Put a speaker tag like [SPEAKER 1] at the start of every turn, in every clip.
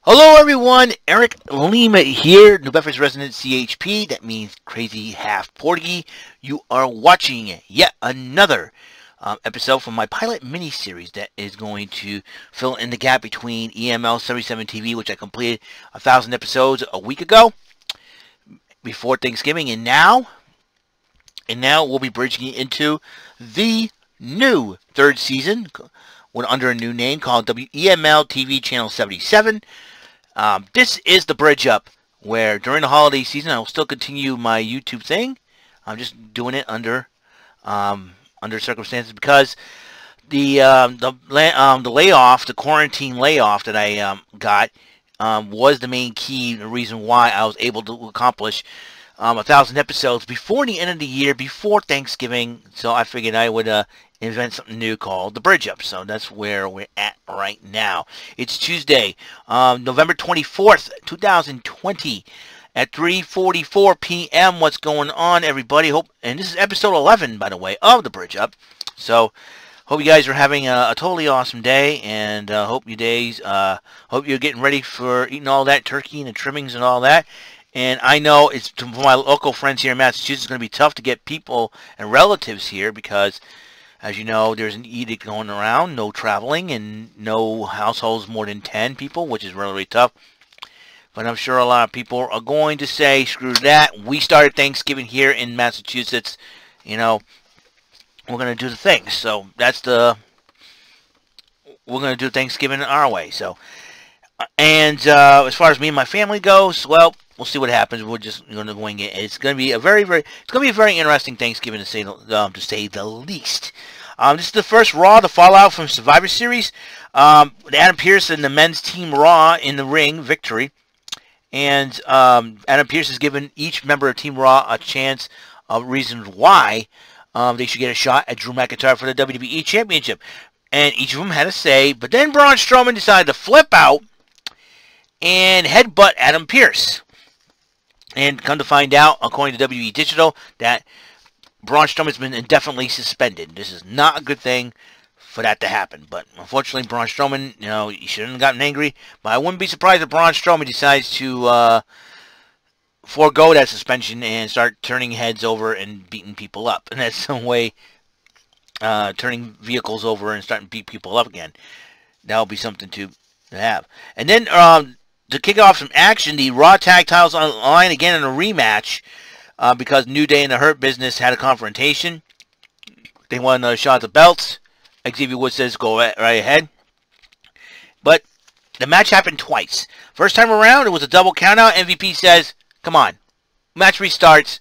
[SPEAKER 1] Hello everyone, Eric Lima here, New Bedford's resident CHP, that means Crazy Half Porgy. You are watching yet another episode from my pilot mini-series that is going to fill in the gap between EML-77 TV, which I completed 1,000 episodes a week ago, before Thanksgiving, and now we'll be bridging into the new third season, under a new name called WEML-TV Channel 77. This is the bridge up where during the holiday season I will still continue my YouTube thing. I'm just doing it under circumstances because the layoff, the quarantine layoff that I got was the main key, the reason why I was able to accomplish 1,000 episodes before the end of the year, before Thanksgiving. So I figured I would invent something new called the bridge up. So that's where we're at right now. It's Tuesday, November 24th, 2020 at 3:44 p.m. What's going on, everybody? And this is episode 11, by the way, of the bridge up. So hope you guys are having a totally awesome day, and hope you're getting ready for eating all that turkey and the trimmings and all that. And I know it's, for my local friends here in Massachusetts, it's going to be tough to get people and relatives here because, as you know, there's an edict going around, no traveling and no households more than 10 people, which is really, really tough. But I'm sure a lot of people are going to say, screw that. We started Thanksgiving here in Massachusetts. You know, we're going to do the thing. So we're going to do Thanksgiving our way. So, and as far as me and my family goes, well, we'll see what happens. We're just going to wing it. It's going to be a very interesting Thanksgiving to say the least. This is the first Raw, the fallout from Survivor Series. Adam Pearce and the men's team Raw in the ring victory, and Adam Pearce has given each member of Team Raw a chance of reasons why they should get a shot at Drew McIntyre for the WWE Championship, and each of them had a say. But then Braun Strowman decided to flip out and headbutt Adam Pearce. And come to find out, according to WWE Digital, that Braun Strowman's been indefinitely suspended. This is not a good thing for that to happen. But unfortunately, Braun Strowman, you know, he shouldn't have gotten angry. But I wouldn't be surprised if Braun Strowman decides to forego that suspension and start turning heads over and beating people up. And that's some way, turning vehicles over and starting to beat people up again. That'll be something to have. And then, to kick off some action, the Raw Tag Titles on the line again in a rematch because New Day and the Hurt Business had a confrontation. They want another shot at the belts. Xavier Woods says go right ahead. But the match happened twice. First time around, it was a double countout. MVP says, come on. Match restarts.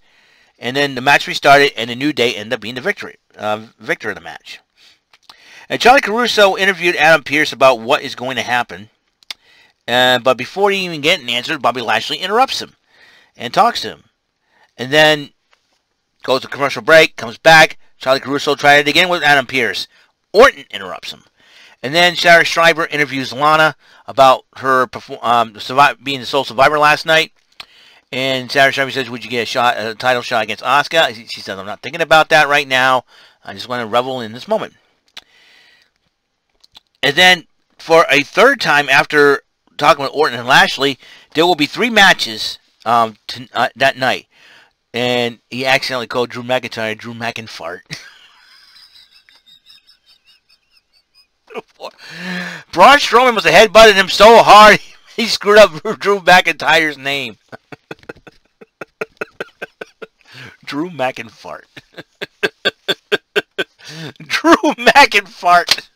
[SPEAKER 1] And then the match restarted, and the New Day ended up being the victor of the match. And Charlie Caruso interviewed Adam Pearce about what is going to happen. But before he even gets an answer, Bobby Lashley interrupts him and talks to him. And then goes to commercial break, comes back. Charlie Caruso tried it again with Adam Pearce. Orton interrupts him. And then Sarah Schreiber interviews Lana about her being the sole survivor last night. And Sarah Schreiber says, would you get a title shot against Asuka? She says, I'm not thinking about that right now. I just want to revel in this moment. And then for a third time after talking with Orton and Lashley, there will be 3 matches that night. And he accidentally called Drew McIntyre Drew McInfart. Braun Strowman must have headbutted him so hard he screwed up Drew McIntyre's name. Drew McInfart. Drew McInfart.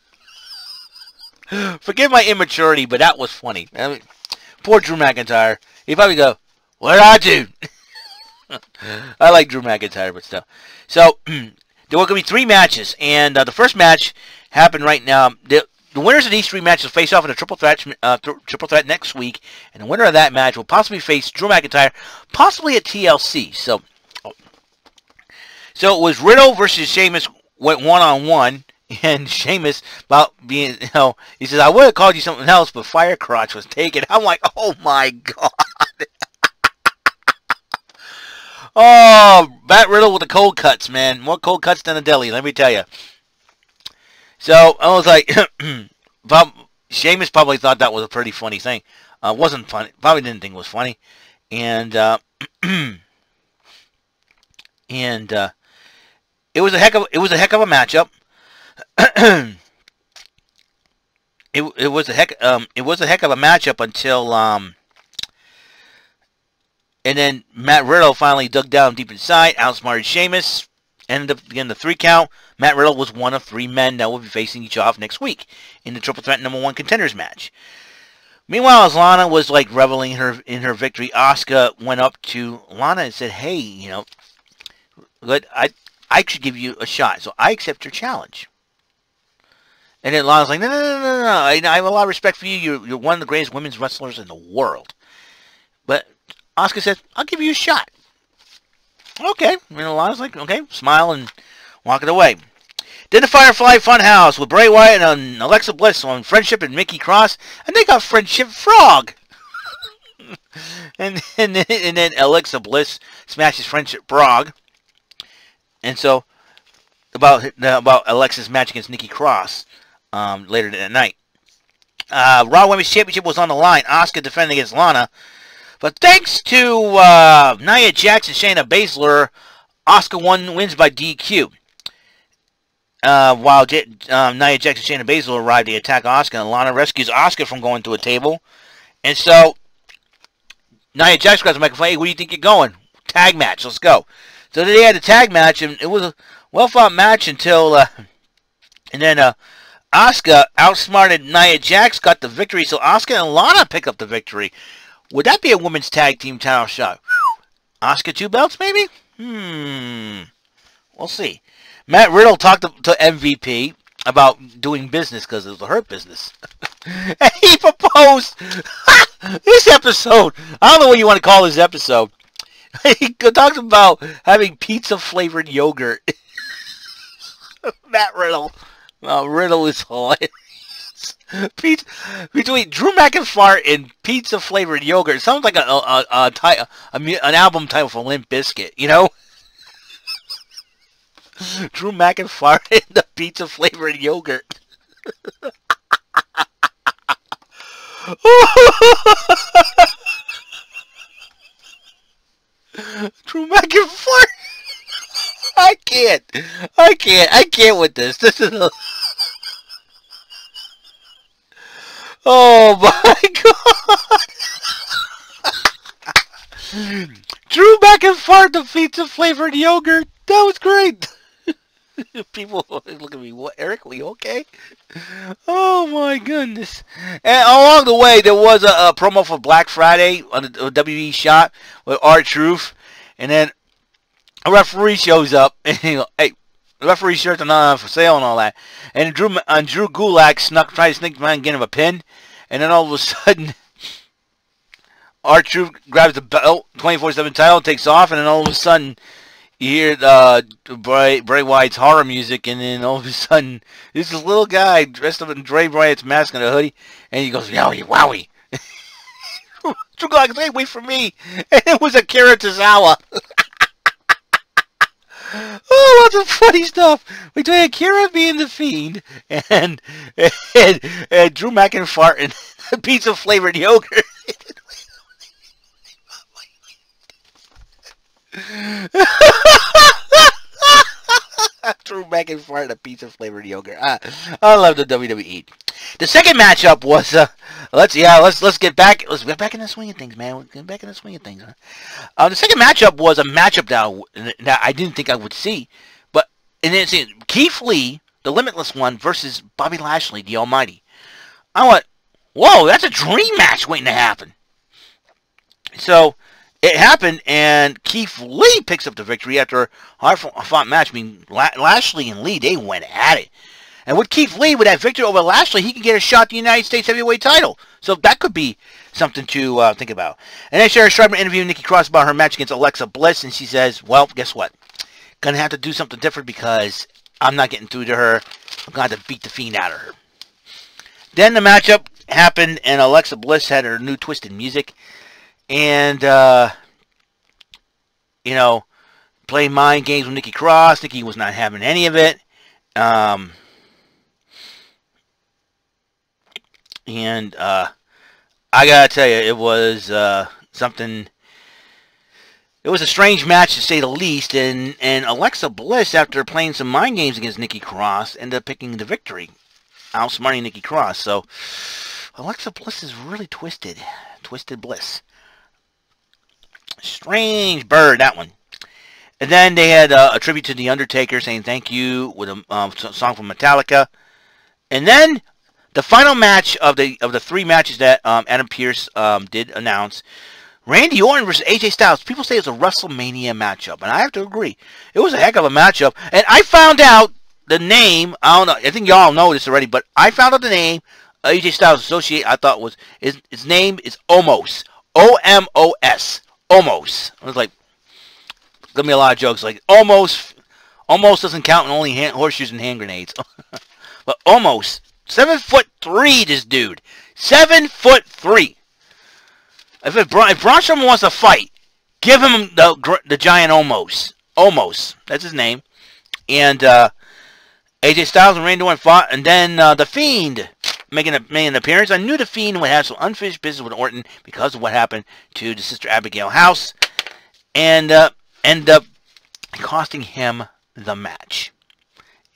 [SPEAKER 1] Forgive my immaturity, but that was funny. I mean, poor Drew McIntyre. He'd probably go, what did I do? I like Drew McIntyre, but still. So, there will be 3 matches, and the first match happened right now. The winners of these 3 matches will face off in a triple threat next week, and the winner of that match will possibly face Drew McIntyre, possibly at TLC. So it was Riddle versus Sheamus went one-on-one. And Sheamus, about being, you know, he says, I would have called you something else, but Fire Crotch was taken. I'm like, oh my God. Oh, Matt Riddle with the cold cuts, man. More cold cuts than a deli, let me tell you. So I was like, Sheamus probably thought that was a pretty funny thing. Wasn't funny. Probably didn't think it was funny. And and it was a heck of a matchup. it was a heck of a matchup until and then Matt Riddle finally dug down deep inside, outsmarted Sheamus, ended up getting the 3 count. Matt Riddle was one of 3 men that will be facing each off next week in the Triple Threat #1 Contenders match. Meanwhile, as Lana was like reveling in her victory, Asuka went up to Lana and said, "Hey, you know, good, I should give you a shot, so I accept your challenge." And then Lana's like, no. I have a lot of respect for you. You're one of the greatest women's wrestlers in the world. But Asuka said, I'll give you a shot. Okay. And Lana's like, okay, smile and walk it away. Then the Firefly Funhouse with Bray Wyatt and Alexa Bliss on Friendship and Mickey Cross. And they got Friendship Frog. and then Alexa Bliss smashes Friendship Frog. And so, about Alexa's match against Nikki Cross. Later that night. Raw Women's Championship was on the line. Asuka defending against Lana. But thanks to Nia Jax and Shayna Baszler, Asuka wins by DQ. While Nia Jax and Shayna Baszler arrive, they attack Asuka, and Lana rescues Asuka from going through a table. And so, Nia Jax grabs the microphone. Hey, where do you think you're going? Tag match. Let's go. So they had a tag match, and it was a well-fought match until... and then... Asuka outsmarted Nia Jax, got the victory, so Asuka and Lana pick up the victory. Would that be a women's tag team title shot? Asuka 2 belts, maybe? We'll see. Matt Riddle talked to MVP about doing business because it was her business. And he proposed this episode. I don't know what you want to call this episode. He talked about having pizza-flavored yogurt. Matt Riddle. Riddle is hilarious. Between Drew McIntyre and pizza-flavored yogurt, it sounds like an album title for Limp Bizkit, you know? Drew McIntyre and the pizza-flavored yogurt. Drew McIntyre. I can't with this. This is a... Oh my God. Drew McIntyre, the pizza flavored yogurt. That was great. People look at me. What, Eric? Are you okay? Oh my goodness. And along the way, there was a promo for Black Friday on the WWE shot with R-Truth. And then a referee shows up, and he goes, hey, the referee shirts are not for sale and all that. And Drew Gulak tried to sneak behind and get him a pin. And then all of a sudden, R-Truth grabs the belt, 24/7 title, takes off, and then all of a sudden, you hear Bray Wyatt's horror music, and then all of a sudden, there's this little guy dressed up in Bray Wyatt's mask and a hoodie, and he goes, yowie, wowie. Drew Gulak goes, hey, wait for me. And it was Akira Tozawa. Oh, lots of funny stuff between Akira being the Fiend and Drew McIntyre and pizza flavored yogurt. Drew McIntyre and pizza flavored yogurt. I love the WWE. The second matchup was let's get back in the swing of things, man. Let's get back in the swing of things. Huh? The second matchup was a matchup that I didn't think I would see, but and then Keith Lee, the Limitless One, versus Bobby Lashley, the Almighty. I went, whoa, that's a dream match waiting to happen. So it happened, and Keith Lee picks up the victory after a hard-fought match. I mean, Lashley and Lee, they went at it. And with Keith Lee, with that victory over Lashley, he can get a shot at the United States Heavyweight title. So that could be something to think about. And then Sarah Strider interviewed Nikki Cross about her match against Alexa Bliss, and she says, well, guess what? Gonna have to do something different because I'm not getting through to her. I'm gonna have to beat the Fiend out of her. Then the matchup happened, and Alexa Bliss had her new twisted music. And, you know, playing mind games with Nikki Cross. Nikki was not having any of it. And I gotta tell you, it was something. It was a strange match to say the least, and Alexa Bliss, after playing some mind games against Nikki Cross, ended up picking the victory, outsmarting Nikki Cross. So Alexa Bliss is really twisted. Twisted Bliss. Strange bird, that one. And then they had a tribute to The Undertaker saying thank you with a song from Metallica. And then the final match of the 3 matches that Adam Pearce did announce, Randy Orton versus AJ Styles. People say it's a WrestleMania matchup, and I have to agree. It was a heck of a matchup. And I found out the name. I don't know. I think y'all know this already, but I found out the name AJ Styles associate. I thought was his name is Omos. O-M-O-S. Omos. I was like, give me a lot of jokes like almost doesn't count in only horseshoes and hand grenades. But almost 7'3", this dude, 7'3". If Braun Strowman wants to fight, give him the giant Omos. That's his name. And AJ Styles and Randy Orton fought, and then the Fiend making an appearance. I knew the Fiend would have some unfinished business with Orton because of what happened to the Sister Abigail House, and ended up costing him the match.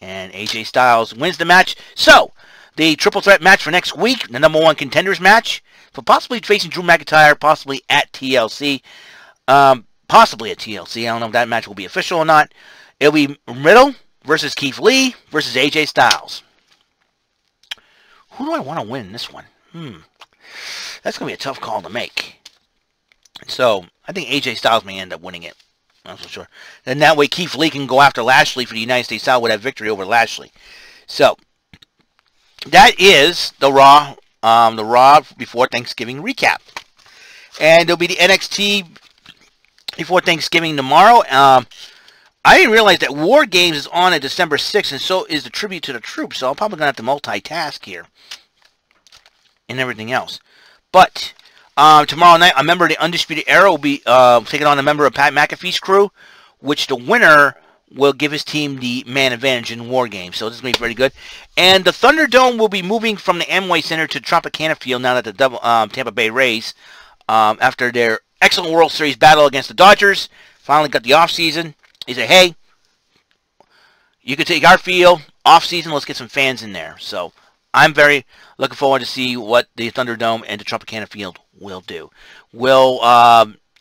[SPEAKER 1] And AJ Styles wins the match. So, the triple threat match for next week, the #1 contenders match, for possibly facing Drew McIntyre, possibly at TLC. Possibly at TLC. I don't know if that match will be official or not. It'll be Riddle versus Keith Lee versus AJ Styles. Who do I want to win this one? That's going to be a tough call to make. So, I think AJ Styles may end up winning it. I'm not so sure. Then that way Keith Lee can go after Lashley for the United States title with that victory over Lashley. So, that is the Raw before Thanksgiving recap. And there'll be the NXT before Thanksgiving tomorrow. I didn't realize that War Games is on December 6th, and so is the tribute to the troops. So I'm probably going to have to multitask here and everything else. But tomorrow night, a member of the Undisputed Era will be taking on a member of Pat McAfee's crew, which the winner will give his team the man advantage in War Games. So this is going to be very good. And the ThunderDome will be moving from the Amway Center to Tropicana Field now that the Tampa Bay Rays, after their excellent World Series battle against the Dodgers, finally got the offseason. He said, hey, you can take our field, off-season, let's get some fans in there. So I'm very looking forward to see what the ThunderDome and the Tropicana Field will do. Will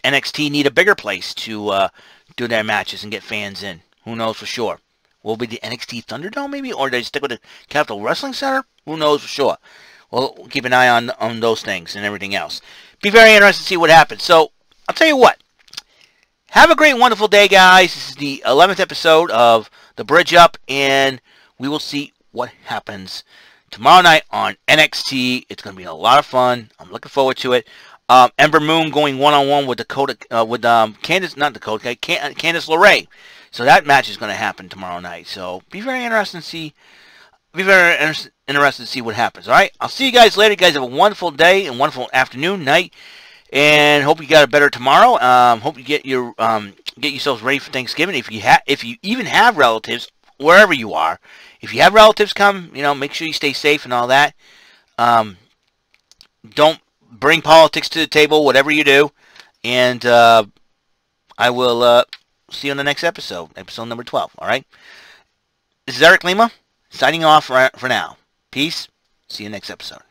[SPEAKER 1] NXT need a bigger place to do their matches and get fans in? Who knows for sure. Will it be the NXT ThunderDome maybe? Or do they stick with the Capital Wrestling Center? Who knows for sure. We'll keep an eye on those things and everything else. Be very interested to see what happens. So I'll tell you what. Have a great, wonderful day, guys. This is the 11th episode of The Bridge Up, and we will see what happens tomorrow night on NXT. It's going to be a lot of fun. I'm looking forward to it. Ember Moon going one-on-one with Candice LeRae. So that match is going to happen tomorrow night. So be very interested to see. Interested to see what happens. All right. I'll see you guys later. You guys have a wonderful day and wonderful afternoon, night. And hope you got a better tomorrow. Hope you get yourselves ready for Thanksgiving. If you even have relatives wherever you are, if you have relatives come, make sure you stay safe and all that. Don't bring politics to the table, whatever you do. And I will see you on the next episode number 12. All right. This is Eric Lima signing off for now. Peace. See you next episode.